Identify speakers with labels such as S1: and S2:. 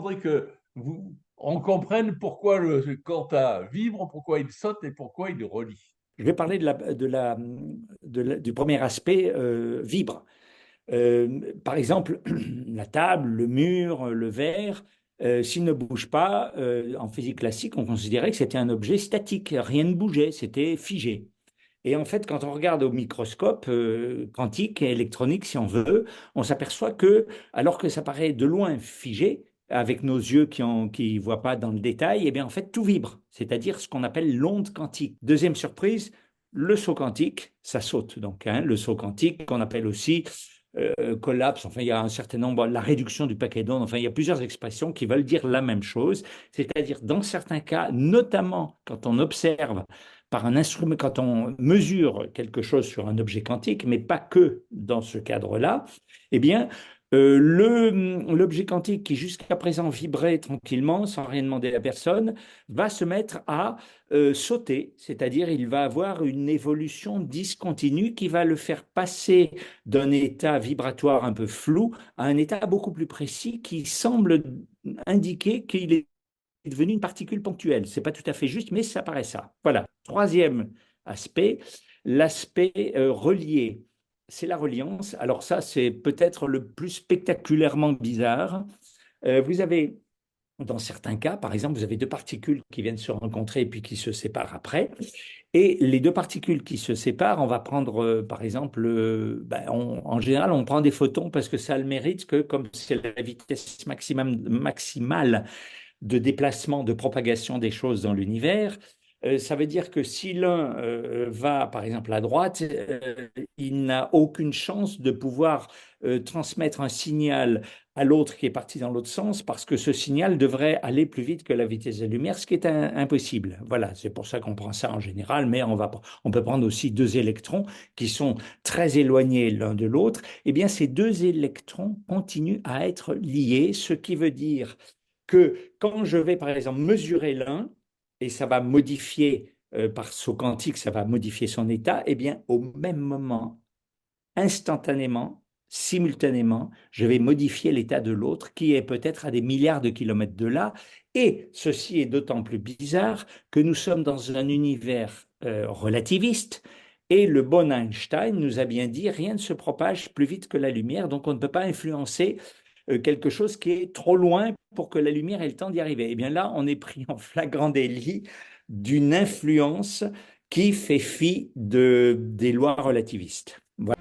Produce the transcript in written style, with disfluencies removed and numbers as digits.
S1: faudrait que on comprenne pourquoi le quanta vibre, pourquoi il saute et pourquoi il relie.
S2: Je vais parler du premier aspect, vibre. Par exemple, la table, le mur, le verre, s'ils ne bougent pas, en physique classique, on considérait que c'était un objet statique, rien ne bougeait, c'était figé. Et en fait, quand on regarde au microscope quantique et électronique, si on veut, on s'aperçoit que, alors que ça paraît de loin figé, avec nos yeux qui voient pas dans le détail, eh bien en fait tout vibre, c'est-à-dire ce qu'on appelle l'onde quantique. Deuxième surprise, le saut quantique, ça saute donc, hein, le saut quantique qu'on appelle aussi collapse, enfin il y a un certain nombre, la réduction du paquet d'ondes, enfin il y a plusieurs expressions qui veulent dire la même chose, c'est-à-dire dans certains cas, notamment quand on observe par un instrument, quand on mesure quelque chose sur un objet quantique, mais pas que dans ce cadre-là, eh bien, l'objet quantique qui jusqu'à présent vibrait tranquillement sans rien demander à personne va se mettre à sauter, c'est-à-dire il va avoir une évolution discontinue qui va le faire passer d'un état vibratoire un peu flou à un état beaucoup plus précis qui semble indiquer qu'il est devenu une particule ponctuelle. C'est pas tout à fait juste, mais ça paraît ça. Voilà. Troisième aspect, l'aspect relié. C'est la reliance. Alors ça, c'est peut-être le plus spectaculairement bizarre. Vous avez, dans certains cas, par exemple, vous avez deux particules qui viennent se rencontrer et puis qui se séparent après. Et les deux particules qui se séparent, on va prendre, par exemple, en général, on prend des photons parce que ça a le mérite que, comme c'est la vitesse maximale de déplacement, de propagation des choses dans l'univers. Ça veut dire que si l'un va, par exemple, à droite, il n'a aucune chance de pouvoir transmettre un signal à l'autre qui est parti dans l'autre sens, parce que ce signal devrait aller plus vite que la vitesse de la lumière, ce qui est impossible. Voilà, c'est pour ça qu'on prend ça en général, mais on peut prendre aussi deux électrons qui sont très éloignés l'un de l'autre. Eh bien, ces deux électrons continuent à être liés, ce qui veut dire que quand je vais, par exemple, mesurer l'un, et ça va modifier, par saut quantique, ça va modifier son état, eh bien, au même moment, instantanément, simultanément, je vais modifier l'état de l'autre, qui est peut-être à des milliards de kilomètres de là. Et ceci est d'autant plus bizarre que nous sommes dans un univers relativiste. Et le bon Einstein nous a bien dit, rien ne se propage plus vite que la lumière, donc on ne peut pas influencer quelque chose qui est trop loin pour que la lumière ait le temps d'y arriver. Et bien là, on est pris en flagrant délit d'une influence qui fait fi des lois relativistes. Voilà.